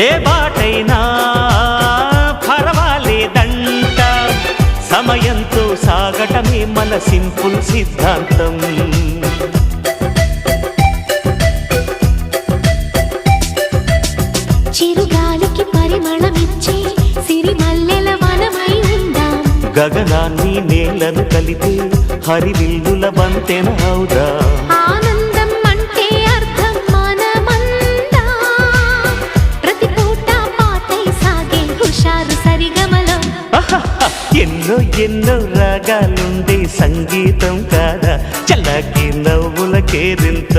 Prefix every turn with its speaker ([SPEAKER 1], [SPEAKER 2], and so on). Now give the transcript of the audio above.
[SPEAKER 1] ఏ బాటైనా పర్వాలేదంట, సమయంతో సాగటమే మన సింపుల్ సిద్ధాంతం.
[SPEAKER 2] చిరుగాలికి పరిమళమిచ్చే సిరిమల్లెల వనమై ఉందాం,
[SPEAKER 1] గగనాన్ని నేలను కలిపే హరివిల్లుల బంతెన అవుదాం.
[SPEAKER 2] ఆనందం అంటే అర్థం మనమందా, ప్రతి పూట పాటై సాగే హుషారు సరిగమలో.
[SPEAKER 1] ఎన్నో ఎన్నో రాగాలుండే సంగీతం కాదా, చల్లకి నవ్వుల కేరింత.